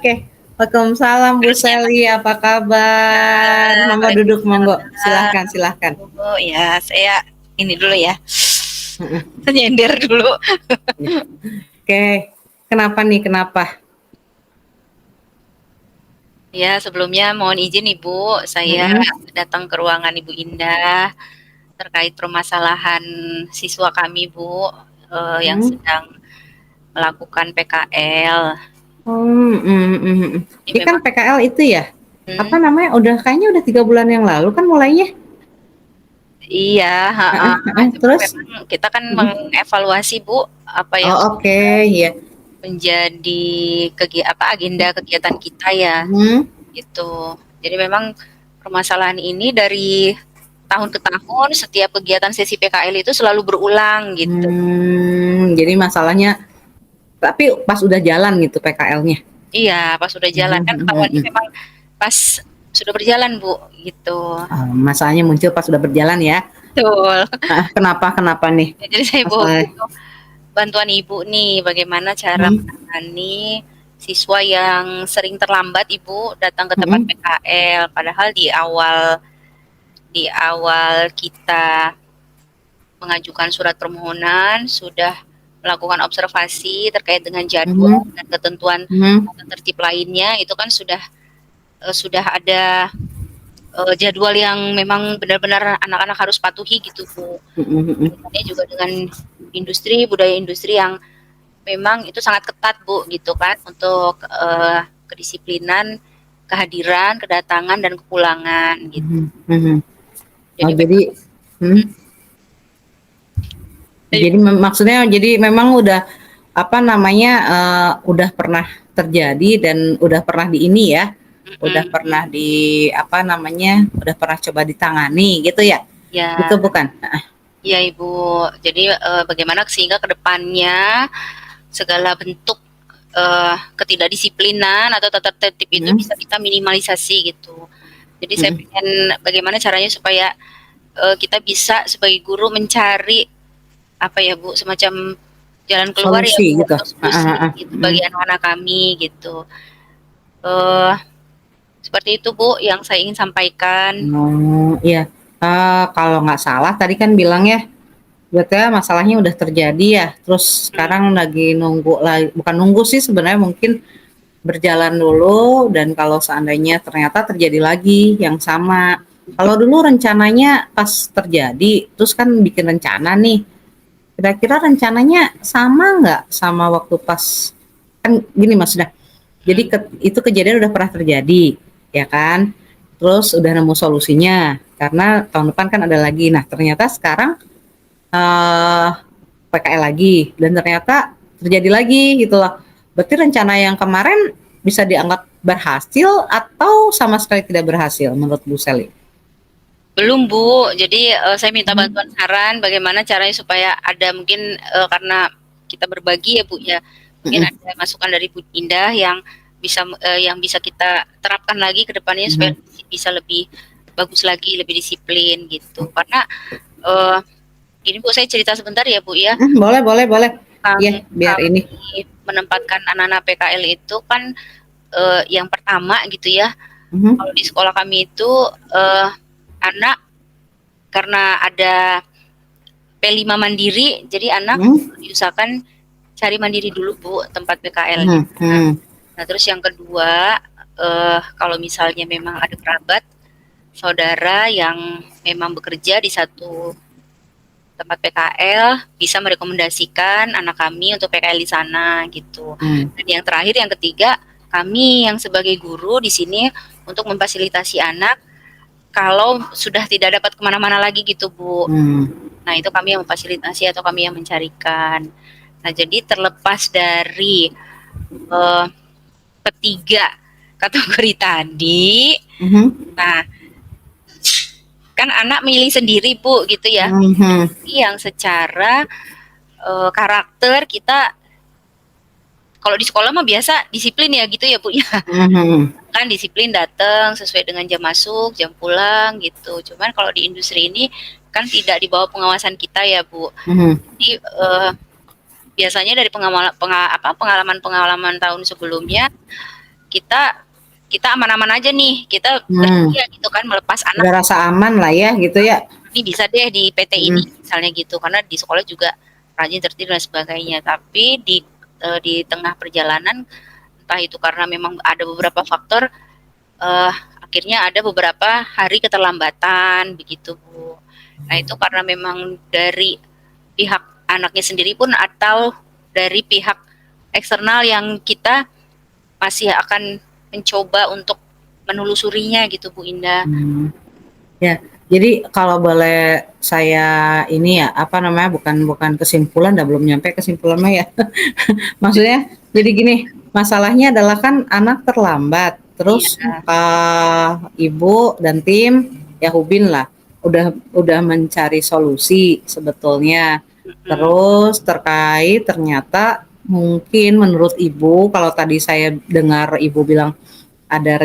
Oke. Waalaikumsalam Bu Sally, apa kabar? Monggo duduk, monggo. Waalaikumsalam. Silahkan, silahkan. Oh ya, saya ini dulu ya, Heeh. saya nyender dulu. Oke, kenapa nih? Kenapa? Ya, sebelumnya mohon izin Ibu, saya Heeh. datang ke ruangan Ibu Indah terkait permasalahan siswa kami Bu, yang Hmm. sedang melakukan PKL. Hmm, Ini Ini kan memang PKL itu ya? Apa hmm, namanya? Kayaknya udah 3 bulan yang lalu kan mulainya. iya, heeh, cuman Terus? memang kita kan Mm-mm. mengevaluasi Bu, apa Oh, yang oke, sudah ya. menjadi agenda kegiatan kita ya. Hmm. Gitu. Jadi memang permasalahan ini dari tahun ke tahun setiap kegiatan sesi PKL itu selalu berulang gitu. Jadi masalahnya, tapi pas udah jalan gitu PKL-nya. Iya, pas sudah jalan kan ketahuannya memang pas sudah berjalan Bu, gitu. Masalahnya muncul pas udah berjalan ya. Betul. Kenapa kenapa nih Ya, jadi saya masalahnya? butuh bantuan Ibu nih, bagaimana cara Hmm, menangani siswa yang sering terlambat Ibu datang ke tempat hmm, PKL, padahal di awal kita mengajukan surat permohonan, sudah melakukan observasi terkait dengan hmm, jadwal dan ketentuan hmm, tata tertib lainnya, itu kan sudah ada jadwal yang memang benar-benar anak-anak harus patuhi gitu Bu. hmm, hmm, Kaitannya juga dengan budaya industri yang memang itu sangat ketat Bu gitu kan untuk kedisiplinan, kehadiran, kedatangan dan kepulangan gitu. hmm, hmm. Oh Jadi memang jadi, hmm, maksudnya jadi memang udah apa namanya, udah pernah terjadi dan udah pernah di ini ya, udah mm-mm, pernah di apa namanya, udah pernah coba ditangani gitu ya? Gitu ya. bukan? Iya Ibu, jadi bagaimana sehingga ke depannya segala bentuk ketidakdisiplinan atau tata tertib itu Hmm, bisa kita minimalisasi gitu. Jadi saya hmm. pengen bagaimana caranya supaya kita bisa sebagai guru mencari apa ya Bu, semacam jalan keluar ya Solusi Bu gitu. atau solusi gitu bagi anak-anak kami gitu. Eh Seperti itu Bu yang saya ingin sampaikan. Oh, iya. Kalau nggak salah tadi kan bilang ya, berarti masalahnya udah terjadi ya, terus Hmm, sekarang lagi nunggu lagi, bukan nunggu sih sebenarnya, mungkin berjalan dulu dan kalau seandainya ternyata terjadi lagi yang sama. Kalau dulu rencananya pas terjadi, terus kan bikin rencana nih, kira-kira rencananya sama nggak sama waktu pas, kan gini maksudnya, jadi hmm. itu kejadian udah pernah terjadi, ya kan? Terus udah nemu solusinya, karena tahun depan kan ada lagi. Nah, ternyata sekarang PKL lagi, dan ternyata terjadi lagi gitu loh. Berarti rencana yang kemarin bisa dianggap berhasil atau sama sekali tidak berhasil menurut Bu Sally? Belum Bu, jadi saya minta Hmm. bantuan saran bagaimana caranya supaya ada mungkin karena kita berbagi ya Bu ya, mungkin Mm-mm. ada masukan dari Bu Indah yang bisa kita terapkan lagi ke depannya supaya Mhm. bisa lebih bagus lagi, lebih disiplin gitu. Karena eh, ini Bu saya cerita sebentar ya Bu ya, Boleh, boleh, boleh. Iya, biar ini. kami menempatkan anak-anak PKL itu kan yang pertama gitu ya, Mhm. kalau di sekolah kami itu eh, anak karena ada P5 mandiri, jadi anak Mhm. diusahakan cari mandiri dulu Bu tempat PKL-nya. Mhm. Mhm. Nah terus yang kedua, kalau misalnya memang ada kerabat, saudara yang memang bekerja di satu tempat PKL, bisa merekomendasikan anak kami untuk PKL di sana gitu. Mhm. Dan yang terakhir, yang ketiga, kami yang sebagai guru di sini untuk memfasilitasi anak kalau sudah tidak dapat kemana-mana lagi gitu Bu. Mhm. Nah, itu kami yang memfasilitasi atau kami yang mencarikan. Nah, jadi terlepas dari eh, ketiga kategori tadi, Mhm. nah kan anak milih sendiri Bu gitu ya, Mhm. yang secara karakter kita kalau di sekolah mah biasa disiplin ya gitu ya Bu ya, Mhm. kan disiplin datang sesuai dengan jam masuk, jam pulang gitu. Cuman kalau di industri ini kan tidak di bawah pengawasan kita ya Bu. Mhm. Jadi biasanya dari pengalaman-pengalaman tahun sebelumnya kita kita aman-aman aja nih, kita Hmm, bersedia gitu kan melepas anak, ada rasa aman lah ya gitu ya. ini bisa deh di PT ini Hmm, misalnya gitu, karena di sekolah juga rajin, tertib dan sebagainya. Tapi di tengah perjalanan, entah itu karena memang ada beberapa faktor, akhirnya ada beberapa hari keterlambatan begitu, Bu. Nah, itu karena memang dari pihak anaknya sendiri pun atau dari pihak eksternal yang kita masih akan mencoba untuk menelusurinya gitu, Bu Indah. hmm. Ya, jadi kalau boleh saya ini ya, apa namanya, bukan bukan kesimpulan, dah belum nyampe kesimpulan mah ya. Maksudnya, jadi gini, masalahnya adalah kan anak terlambat, terus Iya, ibu dan tim, ya Hubin lah, udah mencari solusi sebetulnya. mhm, Terus terkait ternyata mungkin menurut ibu, kalau tadi saya dengar ibu bilang ada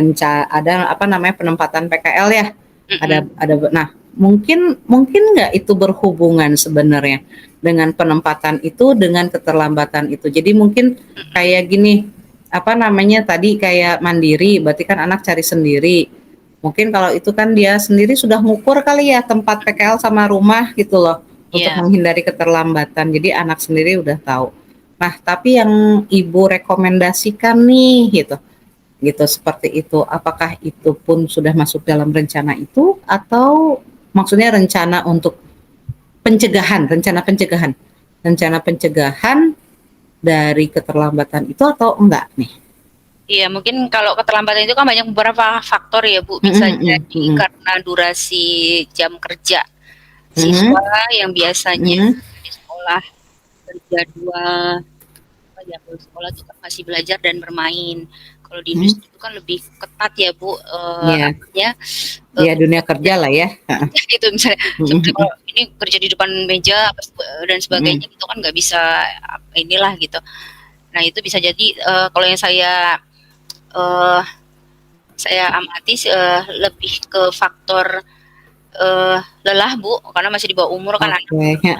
apa namanya penempatan PKL ya, mhm, nah mungkin mungkin nggak itu berhubungan sebenarnya dengan penempatan itu dengan keterlambatan itu. Jadi mungkin mhm, kayak gini, apa namanya tadi kayak mandiri, berarti kan anak cari sendiri. Mungkin kalau itu kan dia sendiri sudah ngukur kali ya tempat PKL sama rumah gitu loh untuk iya, menghindari keterlambatan. Jadi anak sendiri udah tahu. Nah, tapi yang ibu rekomendasikan nih gitu seperti itu. Apakah itu pun sudah masuk dalam rencana itu atau maksudnya rencana pencegahan dari keterlambatan itu atau enggak nih? iya, mungkin kalau keterlambatan itu kan banyak beberapa faktor ya, Bu. Mm Bisa -mm, jadi mm karena durasi jam kerja -mm, siswa yang mm biasanya -mm, di sekolah berjadwal, apa ya, kalau sekolah itu kan masih belajar dan bermain. Kalau di mm, industri itu kan lebih ketat ya, Bu, ya, apanya, ya dunia jamnya kerja lah ya. itu misalnya seperti Mm kalau ini kerja di depan meja dan -mm, sebagainya itu kan nggak bisa inilah gitu. Nah, itu bisa jadi, kalau yang eee, saya amati lebih ke faktor, lelah, Bu, karena masih di bawah umur kan anak, oke,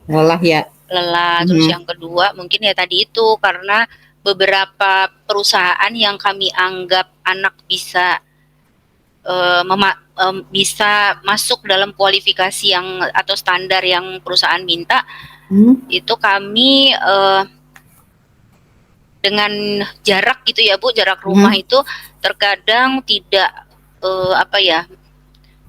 lelah ya. lelah. Terus Mhm, yang kedua mungkin ya tadi itu, karena beberapa perusahaan yang kami anggap anak bisa, bisa masuk dalam kualifikasi yang atau standar yang perusahaan minta, mmm, itu kami, dengan jarak gitu ya, Bu, jarak rumah mhm, itu terkadang tidak, apa ya,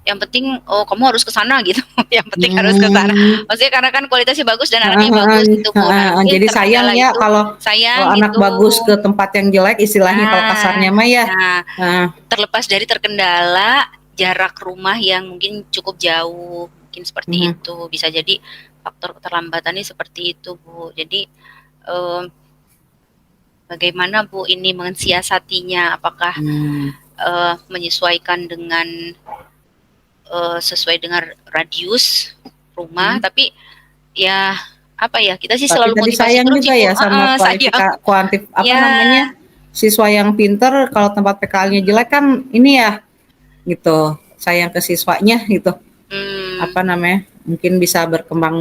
yang penting, "Oh, kamu harus ke sana," gitu, yang penting harus ke sana. mmm. Maksudnya karena kan kualitasnya bagus dan Heeh anaknya heeh, bagus gitu, Bu. Nah, heeh, mungkin jadi sayang terkendala ya itu kalau sayang anak gitu. bagus ke tempat yang jelek istilahnya kalau Nah kasarnya mah ya. nah, Heeh, terlepas dari terkendala jarak rumah yang mungkin cukup jauh, mungkin seperti mhm, itu. Bisa jadi faktor keterlambatannya seperti itu, Bu. Jadi, eee, bagaimana, Bu, ini mensiasatinya? Apakah, mmm, menyesuaikan dengan sesuai dengan radius rumah, mhm. tapi ya apa ya, kita sih Tapi selalu tadi motivasi sayang terus sih, juga Bu, ya sama heeh, sayang. apa Ya, namanya, siswa yang pinter kalau tempat PKL-nya jelek kan ini ya, gitu, sayang ke siswanya gitu, mmm, apa namanya, mungkin bisa berkembang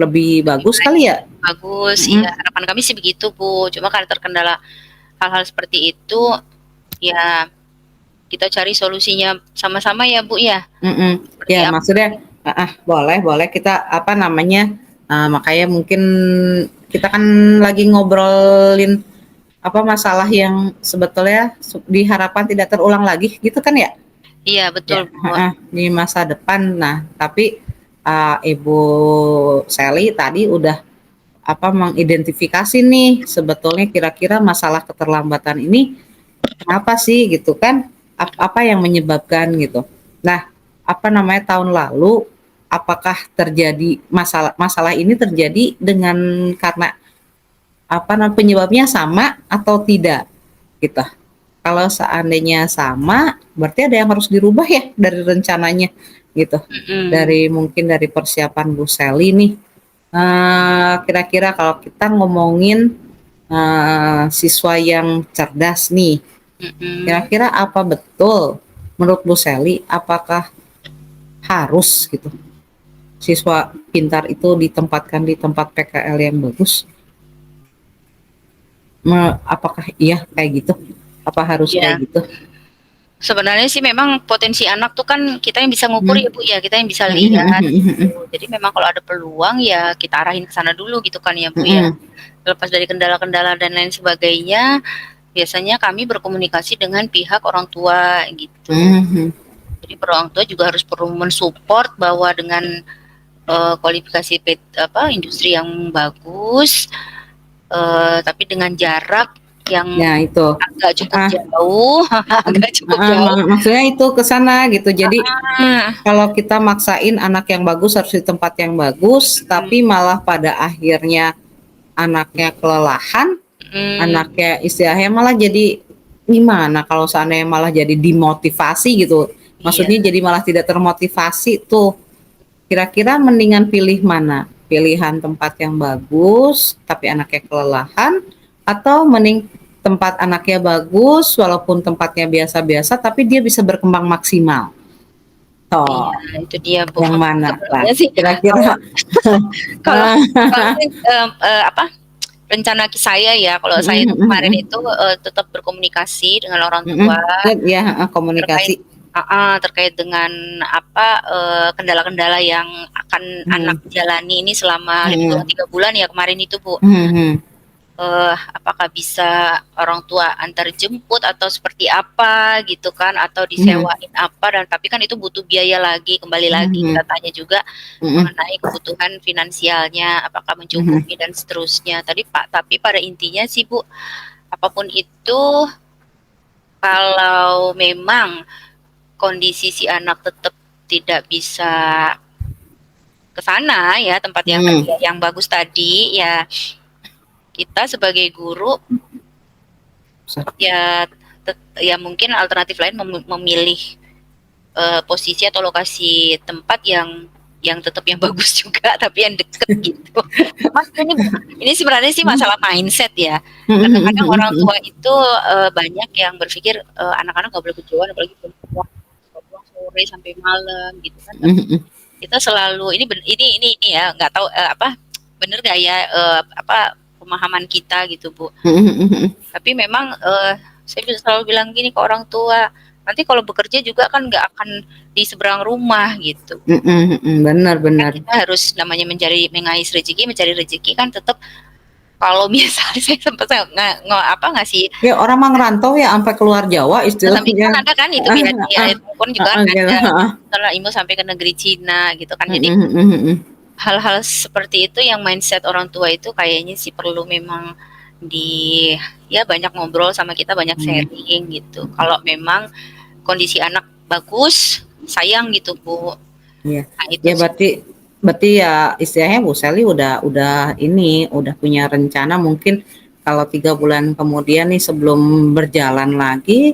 lebih lebih bagus baik, kali ya? bagus, iya, Mhm, harapan kami sih begitu, Bu. Cuma karena terkendala hal-hal seperti itu, ya kita cari solusinya sama-sama ya, Bu, ya. mhm. Seperti Ya apa maksudnya boleh boleh kita apa namanya, makanya mungkin kita kan lagi ngobrolin apa masalah yang sebetulnya diharapkan tidak terulang lagi gitu kan ya? iya, betul, Ya, Bu. di masa depan. Nah, tapi Ibu Sally tadi udah apa mengidentifikasi nih sebetulnya kira-kira masalah keterlambatan ini kenapa sih gitu kan? Apa yang menyebabkan gitu. Nah, apa namanya tahun lalu apakah terjadi masalah masalah ini terjadi dengan karena apa namanya penyebabnya sama atau tidak gitu. Kalau seandainya sama, berarti ada yang harus dirubah ya dari rencananya gitu. Mhm, Dari mungkin dari persiapan Bu Sally nih. Kira-kira kalau kita ngomongin siswa yang cerdas nih, mhm, kira-kira apa betul menurut Bu Sally, apakah harus gitu siswa pintar itu ditempatkan di tempat PKL yang bagus? Apakah iya kayak gitu? Apa harus Iya. kayak gitu? Sebenarnya sih memang potensi anak tuh kan kita yang bisa ngukur Mhm. ya Bu ya, kita yang bisa Mhm mhm lihat mhm mhm. gitu. Jadi memang kalau ada peluang ya kita arahin ke sana dulu gitu kan ya Bu ya. Mhm. Lepas dari kendala-kendala dan lain sebagainya, biasanya kami berkomunikasi dengan pihak orang tua gitu. Mhm. Jadi orang tua juga harus perlu mensupport bahwa dengan kualifikasi industri yang bagus, tapi dengan jarak yang Ya itu. agak cukup Ah, jauh, agak cukup jauh. maksudnya itu ke sana gitu. Jadi Ah, kalau kita maksain anak yang bagus harus di tempat yang bagus, tapi malah pada akhirnya anaknya kelelahan, mm, anaknya istilahnya malah jadi gimana kalau seandainya malah jadi dimotivasi gitu. iya, Maksudnya jadi malah tidak termotivasi tuh. Kira-kira mendingan pilih mana? Pilihan tempat yang bagus tapi anaknya kelelahan, atau mending tempat anaknya bagus walaupun tempatnya biasa-biasa tapi dia bisa berkembang maksimal. iya, Toh, itu dia Bu. yang mana lah Sebenarnya sih kalau kira-kira? kalau kalau sih, rencana saya ya, kalau saya itu kemarin itu tetap berkomunikasi dengan orang tua Ya, terkait komunikasi. terkait dengan kendala-kendala yang akan anak Hmm, jalani ini selama lebih kurang hmm, 3 bulan ya kemarin itu Bu. hmm, hmm, Apakah bisa orang tua antar jemput atau seperti apa gitu kan, atau hmm, disewain apa, dan tapi kan itu butuh biaya lagi, kembali lagi hmm, kita tanya juga hmm, mengenai kebutuhan finansialnya, apakah hmm, mencukupi dan seterusnya. Tapi pada intinya sih Bu, apapun itu kalau memang kondisi si anak tetap tidak bisa ke sana ya, tempat yang hmm. yang bagus tadi ya, kita sebagai guru ya ya mungkin alternatif lain memilih posisi atau lokasi tempat yang tetap yang bagus juga tapi yang deket gitu. Mas ini sebenarnya sih masalah mindset ya. Kadang-kadang orang tua itu banyak yang berpikir anak-anak nggak boleh kejauhan apalagi perempuan pulang sore sampai malam gitu kan. Tapi kita selalu ini ya nggak tahu bener nggak ya pemahaman kita gitu Bu. Tapi memang saya bisa selalu bilang gini ke orang tua, nanti kalau bekerja juga kan nggak akan di seberang rumah gitu. Kan Benar-benar. kita harus namanya mengais rezeki, mencari rezeki kan tetap kalau misalnya saya sempat ngasih Ya orang mah ngerantau ya sampai keluar Jawa sampai kan istilahnya. ada kan itu Ah, biaya ah, telepon juga kan gitu. ada. Kalau Imo sampai ke negeri Cina gitu kan. Jadi hal-hal seperti itu yang mindset orang tua itu kayaknya sih perlu memang di ya banyak ngobrol sama kita, banyak sharing gitu. Kalau memang kondisi anak bagus, sayang gitu Bu. Iya. Nah itu Ya sih. berarti berarti ya istilahnya Bu Sally udah ini udah punya rencana mungkin kalau 3 bulan kemudian nih sebelum berjalan lagi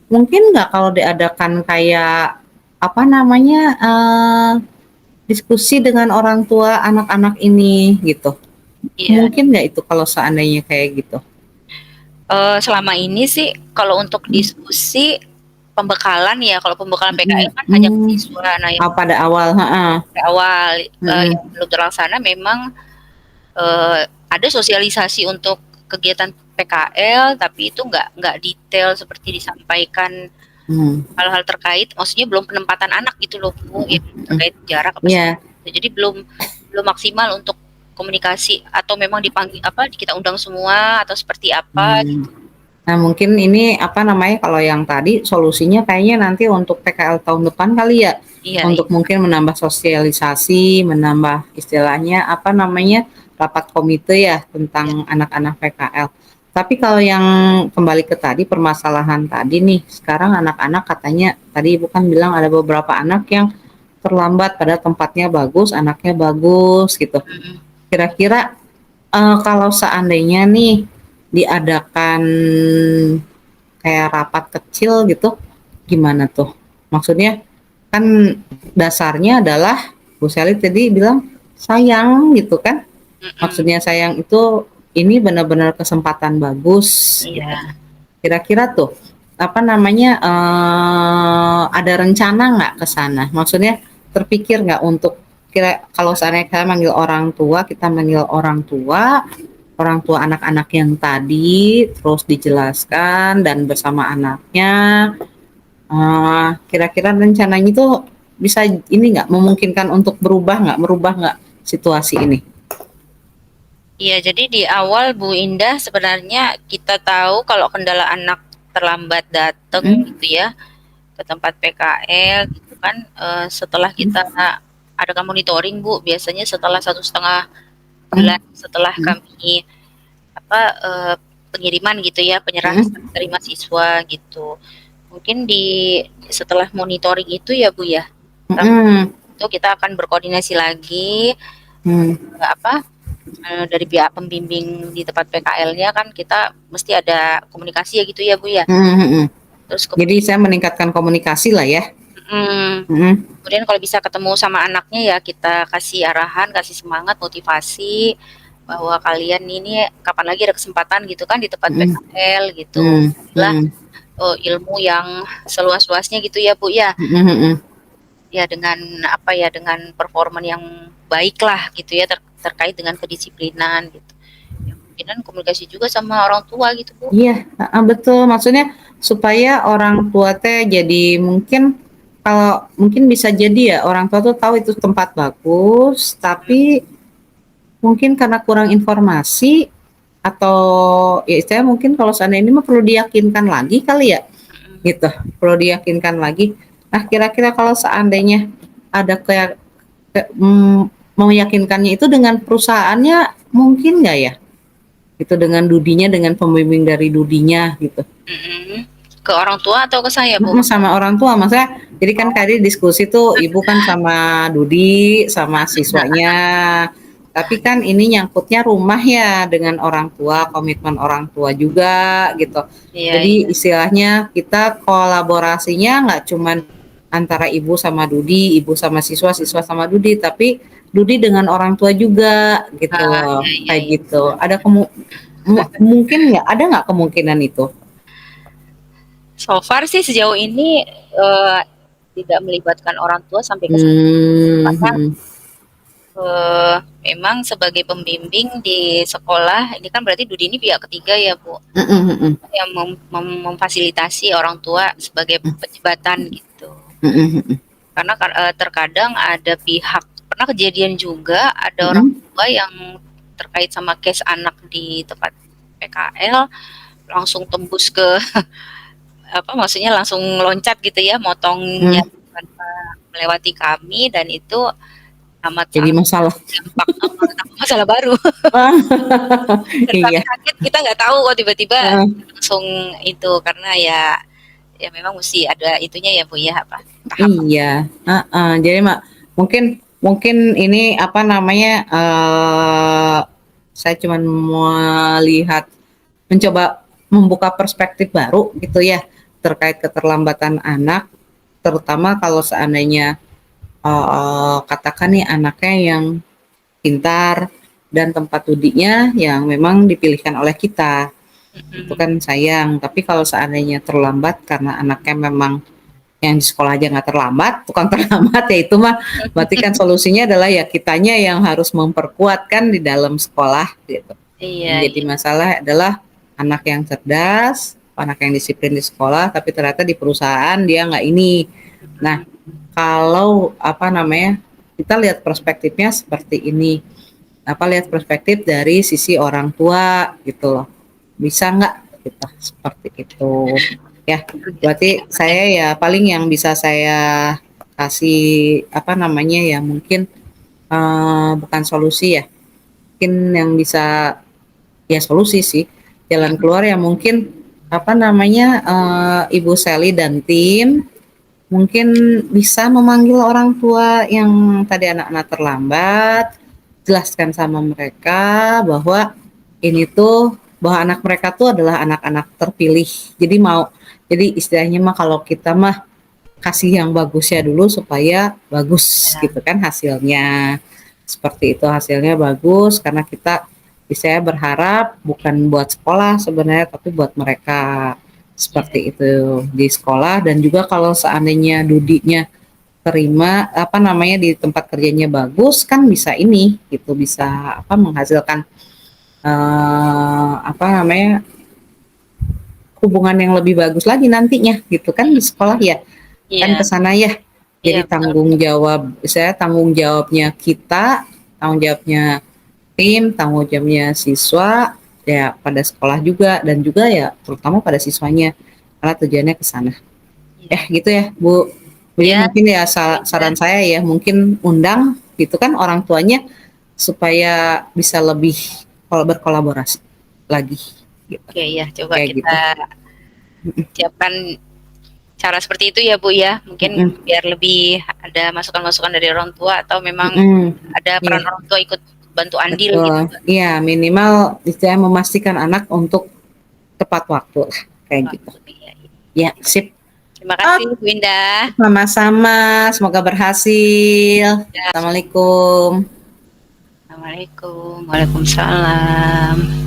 mungkin nggak kalau diadakan kayak apa namanya diskusi dengan orang tua anak-anak ini gitu. Iya. Mungkin nggak itu kalau seandainya kayak gitu? Selama ini sih kalau untuk diskusi pembekalan ya, kalau pembekalan Mhm, PKL kan hanya ke siswa. Nah yang oh pada awal, heeh, di awal mhm, yang belum terlaksana memang ada sosialisasi untuk kegiatan PKL, tapi itu nggak detail seperti disampaikan mmm, hal-hal terkait, maksudnya belum penempatan anak gitu loh Bu, ya, mhm, terkait jarak apa iya, segala macam. Jadi belum belum maksimal untuk komunikasi atau memang dipanggil kita undang semua atau seperti apa mmm. gitu. Nah mungkin ini apa namanya, kalau yang tadi solusinya kayaknya nanti untuk PKL tahun depan kali ya? Iya, Untuk mungkin menambah sosialisasi, menambah istilahnya apa namanya, rapat komite ya iya, tentang anak-anak PKL. Tapi kalau yang kembali ke tadi permasalahan tadi nih, sekarang anak-anak katanya tadi Ibu kan bilang ada beberapa anak yang terlambat pada tempatnya bagus, anaknya bagus gitu. mhm, Kira-kira kalau seandainya nih diadakan kayak rapat kecil gitu, gimana tuh? Maksudnya kan dasarnya adalah Bu Sally tadi bilang sayang gitu kan? mhm, Maksudnya sayang itu ini benar-benar kesempatan bagus gitu. iya. Kira-kira tuh apa namanya ada rencana nggak ke sana? Maksudnya terpikir nggak untuk kira kalau seandainya kita manggil orang tua orang tua anak-anak yang tadi, terus dijelaskan dan bersama anaknya, kira-kira rencananya itu bisa ini nggak, memungkinkan untuk merubah nggak situasi ini? Iya, jadi di awal Bu Indah sebenarnya kita tahu kalau kendala anak terlambat datang Mhm, gitu ya ke tempat PKL gitu kan, setelah kita mhm, adakan monitoring Bu, biasanya setelah 1,5 bulan mhm, setelah mhm, kami apa, pengiriman gitu ya, penyerahan mhm, terima siswa gitu. Mungkin setelah monitoring itu ya Bu ya, mhm, itu kita akan berkoordinasi lagi, mhm, apa, dari pihak pembimbing di tempat PKL-nya kan kita mesti ada komunikasi ya gitu ya Bu ya. mhm, mhm. Terus Jadi saya meningkatkan komunikasi lah ya. mhm, Mhm, kemudian kalau bisa ketemu sama anaknya ya kita kasih arahan, kasih semangat, motivasi bahwa kalian ini kapan lagi ada kesempatan gitu kan di tempat mhm, PKL gitu. mhm, Lah, mhm, ilmu yang seluas-luasnya gitu ya Bu ya. mhm, mhm. Ya dengan apa ya, dengan performa yang baik lah gitu ya terkait dengan kedisiplinan gitu. Ya mungkinan komunikasi juga sama orang tua gitu Bu. Iya, heeh, betul. Maksudnya supaya orang tua teh jadi mungkin, kalau mungkin bisa jadi ya orang tua tuh tahu itu tempat bagus, tapi mungkin karena kurang informasi atau ya istilahnya mungkin kalau seandainya ini mah perlu diyakinkan lagi kali ya, gitu. Perlu diyakinkan lagi. Nah, kira-kira kalau seandainya ada kayak meyakinkannya itu dengan perusahaannya mungkin nggak ya? Gitu dengan dudinya, dengan pembimbing dari dudinya gitu. Mhm. Ke orang tua atau ke saya Bu? Sama orang tua, maksudnya jadi kan tadi diskusi tuh ibu kan sama Dudi sama siswanya, tapi kan ini nyangkutnya rumah ya dengan orang tua, komitmen orang tua juga gitu. Iya Jadi iya. istilahnya kita kolaborasinya nggak cuman antara ibu sama Dudi, ibu sama siswa, siswa sama Dudi, tapi Dudi dengan orang tua juga gitu Ah, loh, iya iya kayak iya. gitu. Ada mungkin nggak, ada nggak kemungkinan itu? So far sih sejauh ini, tidak melibatkan orang tua sampai ke sana, Hmm, karena, hmm. memang sebagai pembimbing di sekolah ini kan berarti Dudi ini pihak ketiga ya Bu, Mhm, mhm, yang memfasilitasi orang tua sebagai penjembatan gitu. mhm, mhm, Karena terkadang ada pihak pernah kejadian juga ada orang mhm, tua yang terkait sama case anak di tempat PKL langsung tembus ke apa maksudnya langsung loncat gitu ya motongnya mhm. tanpa melewati kami dan itu amat Jadi sangat masalah. berdampak tambah masalah baru. Dan kami Iya, kaget kita nggak tahu kok tiba-tiba heeh, langsung itu karena ya ya memang mesti ada itunya ya Bu ya apa tahapan. iya, heeh. Jadi mungkin mungkin ini apa namanya, saya cuman melihat, mencoba membuka perspektif baru gitu ya, terkait keterlambatan anak, terutama kalau seandainya, katakan nih anaknya yang pintar dan tempat duduknya yang memang dipilihkan oleh kita. Itu Mhm. kan sayang, tapi kalau seandainya terlambat karena anaknya memang yang di sekolah aja nggak terlambat, tukang terlambat, ya itu mah berarti kan solusinya adalah ya kitanya yang harus memperkuat kan di dalam sekolah gitu. Yang Iya jadi iya. masalah adalah anak yang cerdas, anak yang disiplin di sekolah, tapi ternyata di perusahaan dia nggak ini. Nah, Mhm. kalau apa namanya, kita lihat perspektifnya seperti ini, apa, lihat perspektif dari sisi orang tua gitu loh, bisa nggak kita seperti itu ya. Berarti saya ya paling yang bisa saya kasih apa namanya ya, mungkin bukan solusi ya, mungkin yang bisa ya solusi sih, jalan keluar ya mungkin apa namanya, Ibu Sally dan tim mungkin bisa memanggil orang tua yang tadi anak-anak terlambat, jelaskan sama mereka bahwa ini tuh, bahwa anak mereka tuh adalah anak-anak terpilih. Jadi istilahnya mah kalau kita mah kasih yang bagusnya dulu supaya bagus Ya. gitu kan hasilnya. Seperti itu, hasilnya bagus karena kita, saya berharap bukan buat sekolah sebenarnya tapi buat mereka. Iya. Seperti itu di sekolah, dan juga kalau seandainya Dudinya terima apa namanya di tempat kerjanya bagus kan bisa ini gitu, bisa apa, menghasilkan apa namanya, hubungan yang lebih bagus lagi nantinya gitu kan di sekolah ya, kan Iya, ke sana ya. iya Jadi betul. tanggung jawabnya kita, tanggung jawabnya tim, tanggung jawabnya siswa, ya pada sekolah juga dan juga ya terutama pada siswanya, karena tujuannya ke sana. Iya. Gitu ya Bu. Jadi Ya, mungkin ya Winda. saran saya ya mungkin undang gitu kan orang tuanya supaya bisa lebih kalau berkolaborasi lagi gitu. Oke ya, coba Kayak kita gitu. siapkan cara seperti itu ya Bu ya. Mungkin Mm-mm. biar lebih ada masukan-masukan dari orang tua atau memang Mm-mm. ada Iya, peran orang tua ikut bantu andil betul. gitu. Iya, minimal istilahnya memastikan anak untuk tepat waktu lah, kayak gitu. Waktu, iya, iya. Ya, sip. Terima Oh, kasih Bu Indah. sama-sama. Semoga berhasil. Ya, Assalamualaikum. Assalamualaikum. Waalaikumsalam.